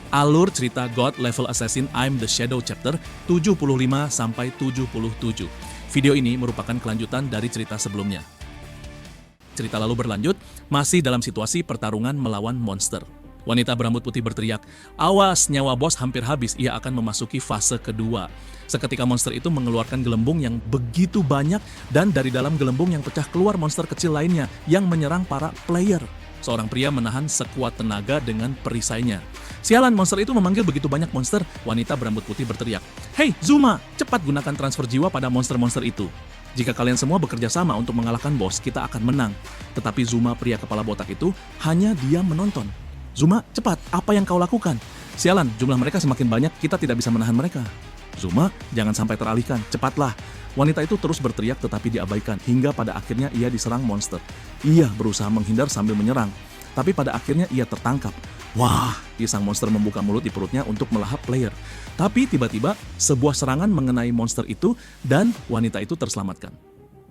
Alur cerita God Level Assassin I'm the Shadow Chapter 75-77. Video ini merupakan kelanjutan dari cerita sebelumnya. Cerita lalu berlanjut, masih dalam situasi pertarungan melawan monster. Wanita berambut putih berteriak, "Awas, nyawa bos hampir habis, ia akan memasuki fase kedua." Seketika monster itu mengeluarkan gelembung yang begitu banyak dan dari dalam gelembung yang pecah keluar monster kecil lainnya yang menyerang para player. Seorang pria menahan sekuat tenaga dengan perisainya. Sialan, monster itu memanggil begitu banyak monster. Wanita berambut putih berteriak, "Hei, Zuma, cepat gunakan transfer jiwa pada monster-monster itu. Jika kalian semua bekerja sama untuk mengalahkan bos, kita akan menang." Tetapi Zuma, pria kepala botak itu, hanya diam menonton. "Zuma, cepat, apa yang kau lakukan?" "Sialan, jumlah mereka semakin banyak, kita tidak bisa menahan mereka." "Zuma, jangan sampai teralihkan, cepatlah." Wanita itu terus berteriak tetapi diabaikan, hingga pada akhirnya ia diserang monster. Ia berusaha menghindar sambil menyerang, tapi pada akhirnya ia tertangkap. Wah, sang monster membuka mulut di perutnya untuk melahap player. Tapi tiba-tiba sebuah serangan mengenai monster itu dan wanita itu terselamatkan.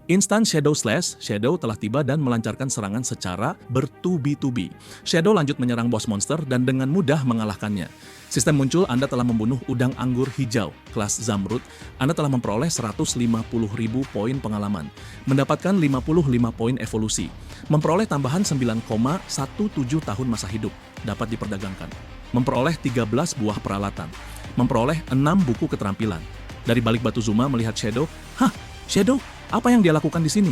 Instant Shadow Slash, Shadow telah tiba dan melancarkan serangan secara bertubi-tubi. Shadow lanjut menyerang bos monster dan dengan mudah mengalahkannya. Sistem muncul, Anda telah membunuh udang anggur hijau, kelas Zamrud. Anda telah memperoleh 150.000 poin pengalaman, mendapatkan 55 poin evolusi, memperoleh tambahan 9,17 tahun masa hidup, dapat diperdagangkan, memperoleh 13 buah peralatan, memperoleh 6 buku keterampilan. Dari balik batu Zuma melihat Shadow, "Hah, Shadow? Apa yang dia lakukan di sini?"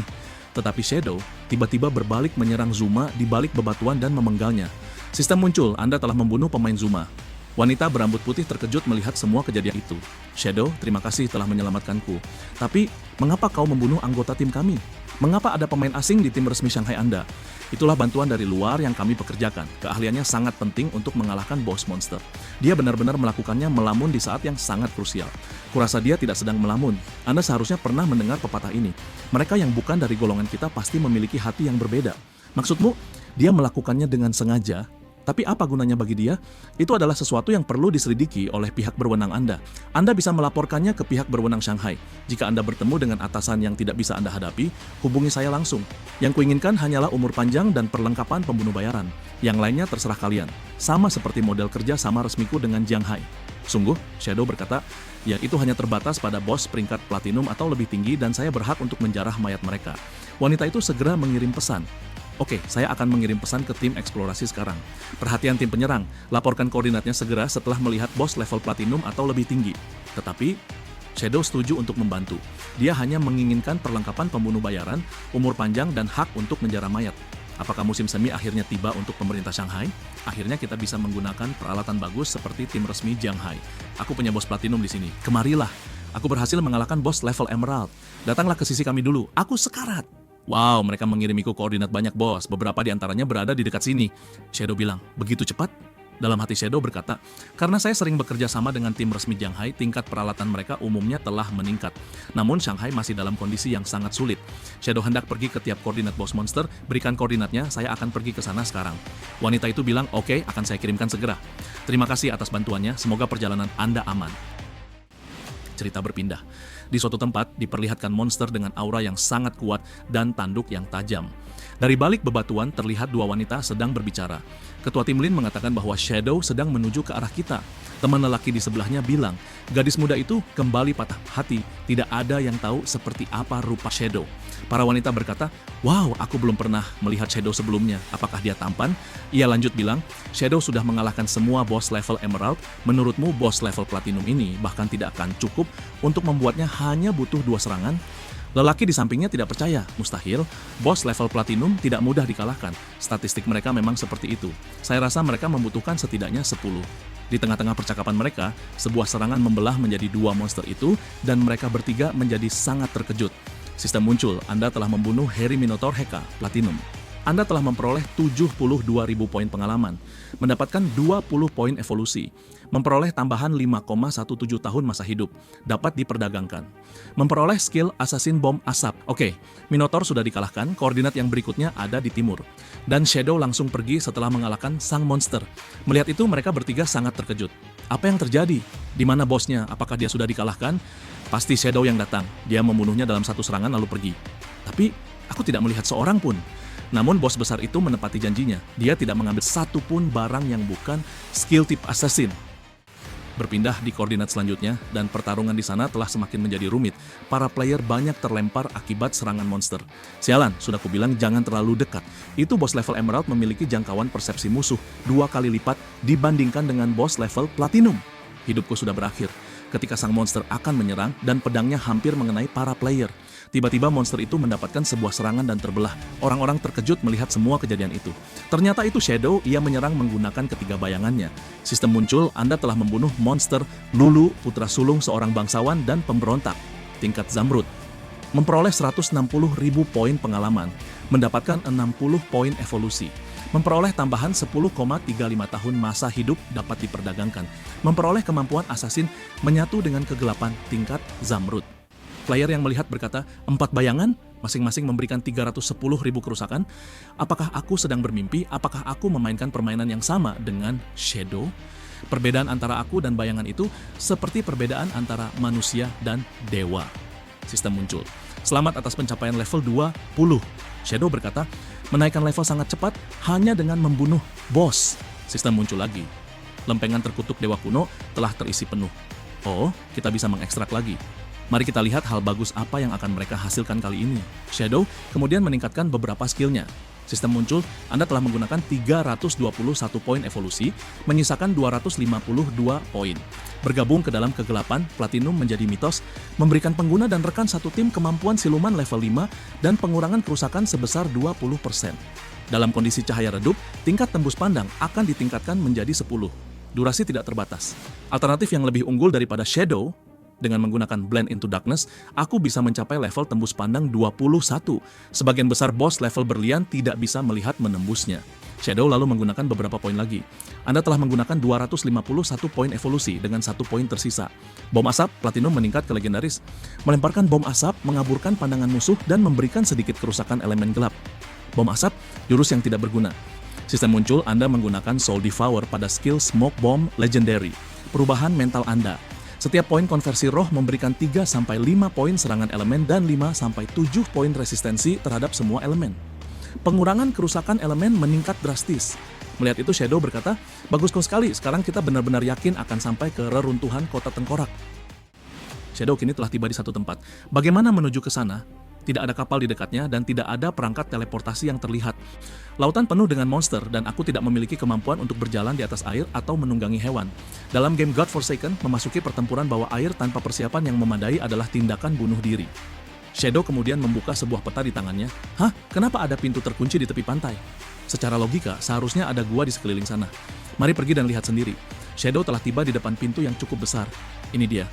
Tetapi Shadow tiba-tiba berbalik menyerang Zuma di balik bebatuan dan memenggalnya. Sistem muncul, Anda telah membunuh pemain Zuma. Wanita berambut putih terkejut melihat semua kejadian itu. "Shadow, terima kasih telah menyelamatkanku. Tapi, mengapa kau membunuh anggota tim kami? Mengapa ada pemain asing di tim resmi Shanghai Anda?" "Itulah bantuan dari luar yang kami pekerjakan. Keahliannya sangat penting untuk mengalahkan bos monster. Dia benar-benar melakukannya melamun di saat yang sangat krusial. Kurasa dia tidak sedang melamun. Anda seharusnya pernah mendengar pepatah ini. Mereka yang bukan dari golongan kita pasti memiliki hati yang berbeda." "Maksudmu, dia melakukannya dengan sengaja? Tapi apa gunanya bagi dia? Itu adalah sesuatu yang perlu diselidiki oleh pihak berwenang Anda. Anda bisa melaporkannya ke pihak berwenang Shanghai. Jika Anda bertemu dengan atasan yang tidak bisa Anda hadapi, hubungi saya langsung. Yang kuinginkan hanyalah umur panjang dan perlengkapan pembunuh bayaran. Yang lainnya terserah kalian. Sama seperti model kerja sama resmiku dengan Jiang Hai." "Sungguh?" Shadow berkata, "Ya, itu hanya terbatas pada bos peringkat platinum atau lebih tinggi dan saya berhak untuk menjarah mayat mereka." Wanita itu segera mengirim pesan. "Oke, saya akan mengirim pesan ke tim eksplorasi sekarang. Perhatian tim penyerang, laporkan koordinatnya segera setelah melihat bos level platinum atau lebih tinggi." Tetapi, Shadow setuju untuk membantu. Dia hanya menginginkan perlengkapan pembunuh bayaran, umur panjang, dan hak untuk menjarah mayat. "Apakah musim semi akhirnya tiba untuk pemerintah Shanghai? Akhirnya kita bisa menggunakan peralatan bagus seperti tim resmi Jiang Hai. Aku punya bos platinum di sini. Kemarilah. Aku berhasil mengalahkan bos level emerald. Datanglah ke sisi kami dulu. Aku sekarat." "Wow, mereka mengirimiku koordinat banyak bos. Beberapa di antaranya berada di dekat sini." Shadow bilang, "Begitu cepat?" Dalam hati Shadow berkata, "Karena saya sering bekerja sama dengan tim resmi Jiang Hai, tingkat peralatan mereka umumnya telah meningkat. Namun Shanghai masih dalam kondisi yang sangat sulit. Shadow hendak pergi ke tiap koordinat bos monster, berikan koordinatnya, saya akan pergi ke sana sekarang." Wanita itu bilang, "Oke, akan saya kirimkan segera. Terima kasih atas bantuannya, semoga perjalanan Anda aman." Cerita berpindah. Di suatu tempat diperlihatkan monster dengan aura yang sangat kuat dan tanduk yang tajam. Dari balik bebatuan terlihat dua wanita sedang berbicara. Ketua tim Lin mengatakan bahwa Shadow sedang menuju ke arah kita. Teman lelaki di sebelahnya bilang, gadis muda itu kembali patah hati. Tidak ada yang tahu seperti apa rupa Shadow. Para wanita berkata, "Wow, aku belum pernah melihat Shadow sebelumnya. Apakah dia tampan?" Ia lanjut bilang, "Shadow sudah mengalahkan semua bos level emerald. Menurutmu bos level platinum ini bahkan tidak akan cukup untuk membuatnya hanya butuh 2 serangan?" Lelaki di sampingnya tidak percaya. "Mustahil, bos level platinum tidak mudah dikalahkan. Statistik mereka memang seperti itu. Saya rasa mereka membutuhkan setidaknya 10. Di tengah-tengah percakapan mereka, sebuah serangan membelah menjadi 2 monster itu dan mereka bertiga menjadi sangat terkejut. Sistem muncul, Anda telah membunuh Harry Minotaur Heka, Platinum. Anda telah memperoleh 72.000 poin pengalaman, mendapatkan 20 poin evolusi, memperoleh tambahan 5,17 tahun masa hidup, dapat diperdagangkan, memperoleh skill Assassin Bomb Asap. Oke, Minotaur sudah dikalahkan, koordinat yang berikutnya ada di timur. Dan Shadow langsung pergi setelah mengalahkan sang monster. Melihat itu mereka bertiga sangat terkejut. Apa yang terjadi? Di mana bosnya? Apakah dia sudah dikalahkan? Pasti Shadow yang datang. Dia membunuhnya dalam satu serangan lalu pergi. Tapi aku tidak melihat seorang pun. Namun bos besar itu menepati janjinya. Dia tidak mengambil satupun barang yang bukan skill tip assassin. Berpindah di koordinat selanjutnya, dan pertarungan di sana telah semakin menjadi rumit. Para player banyak terlempar akibat serangan monster. Sialan, sudah kubilang jangan terlalu dekat. Itu bos level Emerald memiliki jangkauan persepsi musuh 2 kali lipat dibandingkan dengan bos level Platinum. Hidupku sudah berakhir ketika sang monster akan menyerang dan pedangnya hampir mengenai para player. Tiba-tiba monster itu mendapatkan sebuah serangan dan terbelah. Orang-orang terkejut melihat semua kejadian itu. Ternyata itu Shadow, ia menyerang menggunakan ketiga bayangannya. Sistem muncul, Anda telah membunuh monster Lulu, putra sulung seorang bangsawan dan pemberontak. Tingkat Zamrud. Memperoleh 160.000 poin pengalaman. Mendapatkan 60 poin evolusi. Memperoleh tambahan 10,35 tahun masa hidup dapat diperdagangkan. Memperoleh kemampuan assassin menyatu dengan kegelapan tingkat Zamrud. Player yang melihat berkata, 4 bayangan, masing-masing memberikan 310.000 kerusakan. Apakah aku sedang bermimpi? Apakah aku memainkan permainan yang sama dengan Shadow? Perbedaan antara aku dan bayangan itu seperti perbedaan antara manusia dan dewa. Sistem muncul. Selamat atas pencapaian level 20. Shadow berkata, menaikkan level sangat cepat hanya dengan membunuh bos. Sistem muncul lagi. Lempengan terkutuk dewa kuno telah terisi penuh. Oh, kita bisa mengekstrak lagi. Mari kita lihat hal bagus apa yang akan mereka hasilkan kali ini. Shadow kemudian meningkatkan beberapa skillnya. Sistem muncul, Anda telah menggunakan 321 poin evolusi, menyisakan 252 poin. Bergabung ke dalam kegelapan, Platinum menjadi mitos, memberikan pengguna dan rekan satu tim kemampuan siluman level 5 dan pengurangan kerusakan sebesar 20%. Dalam kondisi cahaya redup, tingkat tembus pandang akan ditingkatkan menjadi 10. Durasi tidak terbatas. Alternatif yang lebih unggul daripada Shadow, dengan menggunakan Blend into Darkness, aku bisa mencapai level tembus pandang 21. Sebagian besar bos level berlian tidak bisa melihat menembusnya. Shadow lalu menggunakan beberapa poin lagi. Anda telah menggunakan 251 poin evolusi dengan 1 poin tersisa. Bom asap, Platinum meningkat ke legendaris. Melemparkan bom asap, mengaburkan pandangan musuh dan memberikan sedikit kerusakan elemen gelap. Bom asap, jurus yang tidak berguna. Sistem muncul, Anda menggunakan Soul Devour pada skill Smoke Bomb Legendary. Perubahan mental Anda. Setiap poin konversi roh memberikan 3-5 poin serangan elemen dan 5-7 poin resistensi terhadap semua elemen. Pengurangan kerusakan elemen meningkat drastis. Melihat itu Shadow berkata, bagus sekali, sekarang kita benar-benar yakin akan sampai ke reruntuhan kota tengkorak. Shadow kini telah tiba di satu tempat. Bagaimana menuju ke sana? Tidak ada kapal di dekatnya dan tidak ada perangkat teleportasi yang terlihat. Lautan penuh dengan monster dan aku tidak memiliki kemampuan untuk berjalan di atas air atau menunggangi hewan. Dalam game God Forsaken, memasuki pertempuran bawah air tanpa persiapan yang memadai adalah tindakan bunuh diri. Shadow kemudian membuka sebuah peta di tangannya. Hah? Kenapa ada pintu terkunci di tepi pantai? Secara logika, seharusnya ada gua di sekeliling sana. Mari pergi dan lihat sendiri. Shadow telah tiba di depan pintu yang cukup besar. Ini dia.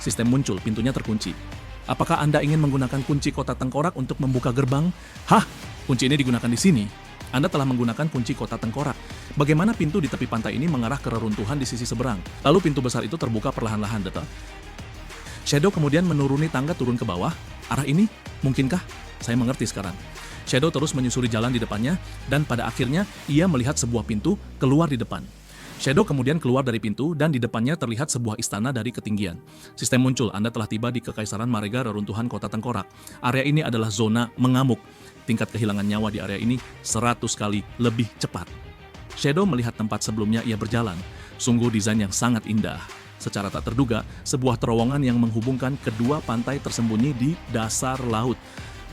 Sistem muncul, pintunya terkunci. Apakah Anda ingin menggunakan kunci kota tengkorak untuk membuka gerbang? Hah? Kunci ini digunakan di sini. Anda telah menggunakan kunci kota tengkorak. Bagaimana pintu di tepi pantai ini mengarah ke reruntuhan di sisi seberang? Lalu pintu besar itu terbuka perlahan-lahan, Data. Shadow kemudian menuruni tangga turun ke bawah. Arah ini? Mungkinkah? Saya mengerti sekarang. Shadow terus menyusuri jalan di depannya, dan pada akhirnya ia melihat sebuah pintu keluar di depan. Shadow kemudian keluar dari pintu dan di depannya terlihat sebuah istana dari ketinggian. Sistem muncul, Anda telah tiba di Kekaisaran Marega reruntuhan kota tengkorak. Area ini adalah zona mengamuk. Tingkat kehilangan nyawa di area ini 100 kali lebih cepat. Shadow melihat tempat sebelumnya ia berjalan. Sungguh desain yang sangat indah. Secara tak terduga, sebuah terowongan yang menghubungkan kedua pantai tersembunyi di dasar laut.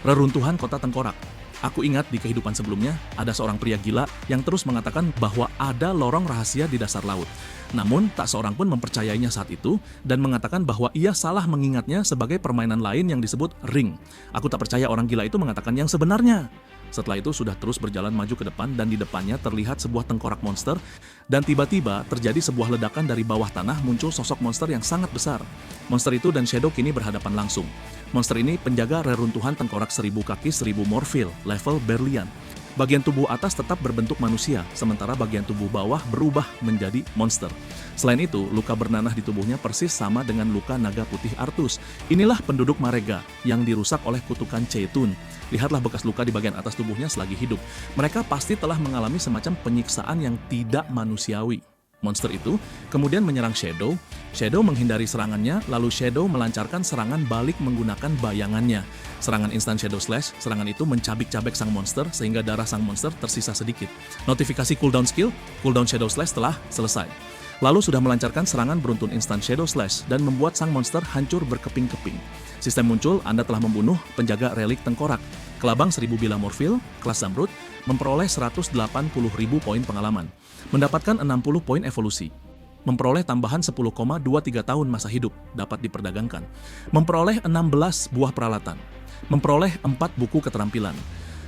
Reruntuhan kota tengkorak. Aku ingat di kehidupan sebelumnya, ada seorang pria gila yang terus mengatakan bahwa ada lorong rahasia di dasar laut. Namun, tak seorang pun mempercayainya saat itu dan mengatakan bahwa ia salah mengingatnya sebagai permainan lain yang disebut ring. Aku tak percaya orang gila itu mengatakan yang sebenarnya. Setelah itu sudah terus berjalan maju ke depan dan di depannya terlihat sebuah tengkorak monster dan tiba-tiba terjadi sebuah ledakan dari bawah tanah muncul sosok monster yang sangat besar. Monster itu dan Shadow kini berhadapan langsung. Monster ini penjaga reruntuhan tengkorak 1000 kaki 1000 morphil, level berlian. Bagian tubuh atas tetap berbentuk manusia, sementara bagian tubuh bawah berubah menjadi monster. Selain itu, luka bernanah di tubuhnya persis sama dengan luka naga putih Artus. Inilah penduduk Marega yang dirusak oleh kutukan Cetun. Lihatlah bekas luka di bagian atas tubuhnya selagi hidup. Mereka pasti telah mengalami semacam penyiksaan yang tidak manusiawi. Monster itu kemudian menyerang Shadow Shadow menghindari serangannya, lalu Shadow melancarkan serangan balik menggunakan bayangannya. Serangan instan Shadow Slash, serangan itu mencabik-cabik sang monster sehingga darah sang monster tersisa sedikit. Notifikasi cooldown skill, cooldown Shadow Slash telah selesai. Lalu sudah melancarkan serangan beruntun instan Shadow Slash dan membuat sang monster hancur berkeping-keping. Sistem muncul, Anda telah membunuh penjaga relik tengkorak. Kelabang 1000 bila Morphil, kelas Zamrud, memperoleh 180.000 poin pengalaman. Mendapatkan 60 poin evolusi. Memperoleh tambahan 10,23 tahun masa hidup, dapat diperdagangkan. Memperoleh 16 buah peralatan. Memperoleh 4 buku keterampilan.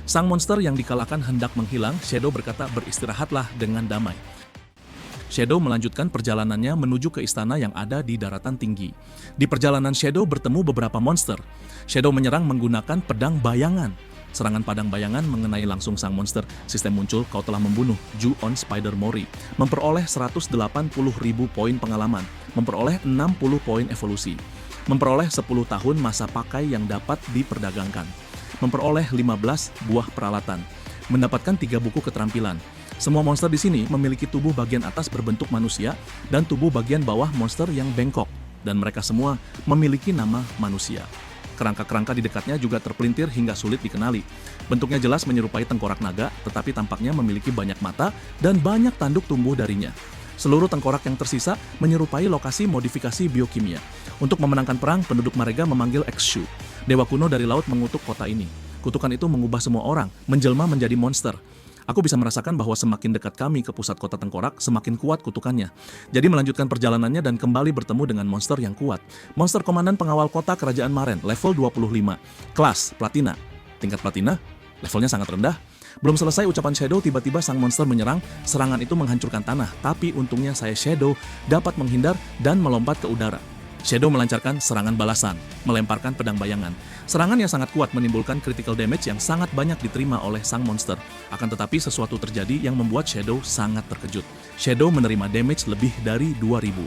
Sang monster yang dikalahkan hendak menghilang, Shadow berkata beristirahatlah dengan damai. Shadow melanjutkan perjalanannya menuju ke istana yang ada di daratan tinggi. Di perjalanan Shadow bertemu beberapa monster. Shadow menyerang menggunakan pedang bayangan. Serangan padang bayangan mengenai langsung sang monster. Sistem muncul, kau telah membunuh Ju-on Spider Mori. Memperoleh 180.000 poin pengalaman. Memperoleh 60 poin evolusi. Memperoleh 10 tahun masa pakai yang dapat diperdagangkan. Memperoleh 15 buah peralatan. Mendapatkan 3 buku keterampilan. Semua monster di sini memiliki tubuh bagian atas berbentuk manusia dan tubuh bagian bawah monster yang bengkok. Dan mereka semua memiliki nama manusia. Kerangka-kerangka di dekatnya juga terpelintir hingga sulit dikenali. Bentuknya jelas menyerupai tengkorak naga, tetapi tampaknya memiliki banyak mata dan banyak tanduk tumbuh darinya. Seluruh tengkorak yang tersisa menyerupai lokasi modifikasi biokimia. Untuk memenangkan perang, penduduk Marega memanggil Exu. Dewa kuno dari laut mengutuk kota ini. Kutukan itu mengubah semua orang, menjelma menjadi monster. Aku bisa merasakan bahwa semakin dekat kami ke pusat kota tengkorak, semakin kuat kutukannya. Jadi melanjutkan perjalanannya dan kembali bertemu dengan monster yang kuat. Monster komandan pengawal kota kerajaan Maren, level 25. Kelas, Platina. Tingkat Platina, levelnya sangat rendah. Belum selesai ucapan Shadow, tiba-tiba sang monster menyerang. Serangan itu menghancurkan tanah, tapi untungnya saya Shadow dapat menghindar dan melompat ke udara. Shadow melancarkan serangan balasan, melemparkan pedang bayangan. Serangan yang sangat kuat menimbulkan critical damage yang sangat banyak diterima oleh sang monster. Akan tetapi sesuatu terjadi yang membuat Shadow sangat terkejut. Shadow menerima damage lebih dari 2000.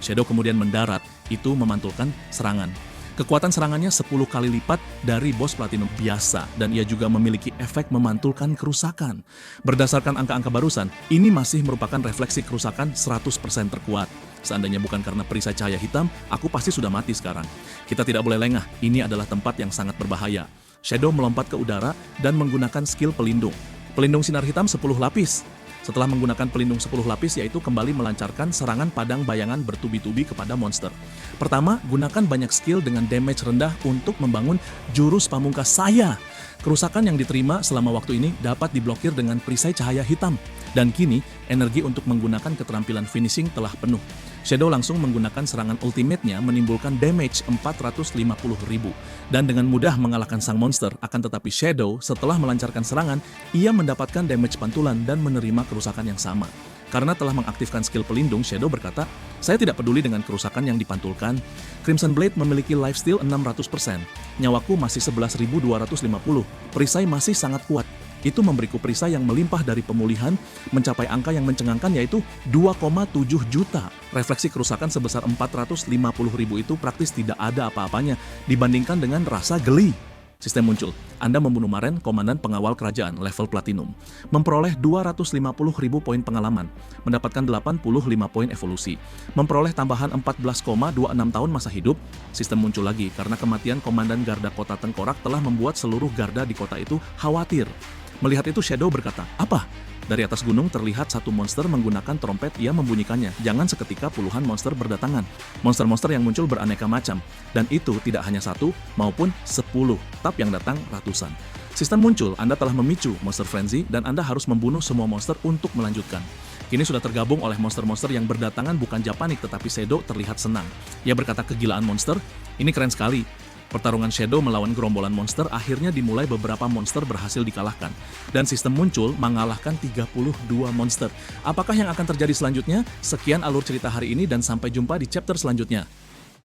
Shadow kemudian mendarat, itu memantulkan serangan. Kekuatan serangannya 10 kali lipat dari bos platinum biasa dan ia juga memiliki efek memantulkan kerusakan. Berdasarkan angka-angka barusan, ini masih merupakan refleksi kerusakan 100% terkuat. Seandainya bukan karena perisai cahaya hitam, aku pasti sudah mati sekarang. Kita tidak boleh lengah, ini adalah tempat yang sangat berbahaya. Shadow melompat ke udara dan menggunakan skill pelindung. Pelindung sinar hitam 10 lapis. Setelah menggunakan pelindung 10 lapis, yaitu kembali melancarkan serangan padang bayangan bertubi-tubi kepada monster. Pertama, gunakan banyak skill dengan damage rendah untuk membangun jurus pamungkas saya. Kerusakan yang diterima selama waktu ini dapat diblokir dengan perisai cahaya hitam. Dan kini, energi untuk menggunakan keterampilan finishing telah penuh. Shadow langsung menggunakan serangan ultimate-nya menimbulkan damage 450.000 dan dengan mudah mengalahkan sang monster. Akan tetapi Shadow setelah melancarkan serangan, ia mendapatkan damage pantulan dan menerima kerusakan yang sama. Karena telah mengaktifkan skill pelindung, Shadow berkata, saya tidak peduli dengan kerusakan yang dipantulkan. Crimson Blade memiliki lifesteal 600%. Nyawaku masih 11.250. Perisai masih sangat kuat. Itu memberiku perisai yang melimpah dari pemulihan, mencapai angka yang mencengangkan yaitu 2,7 juta. Refleksi kerusakan sebesar 450.000 itu praktis tidak ada apa-apanya dibandingkan dengan rasa geli. Sistem muncul, Anda membunuh Maren, komandan pengawal kerajaan, level platinum. Memperoleh 250.000 poin pengalaman, mendapatkan 85 poin evolusi. Memperoleh tambahan 14,26 tahun masa hidup. Sistem muncul lagi, karena kematian komandan garda kota tengkorak telah membuat seluruh garda di kota itu khawatir. Melihat itu Shadow berkata, apa? Dari atas gunung terlihat satu monster menggunakan trompet, ia membunyikannya. Jangan seketika puluhan monster berdatangan. Monster-monster yang muncul beraneka macam. Dan itu tidak hanya satu maupun 10, tapi yang datang ratusan. Sistem muncul, Anda telah memicu Monster Frenzy dan Anda harus membunuh semua monster untuk melanjutkan. Kini sudah tergabung oleh monster-monster yang berdatangan bukan Japanik tetapi Shadow terlihat senang. Ia berkata kegilaan monster, ini keren sekali. Pertarungan Shadow melawan gerombolan monster akhirnya dimulai beberapa monster berhasil dikalahkan. Dan sistem muncul mengalahkan 32 monster. Apakah yang akan terjadi selanjutnya? Sekian alur cerita hari ini dan sampai jumpa di chapter selanjutnya.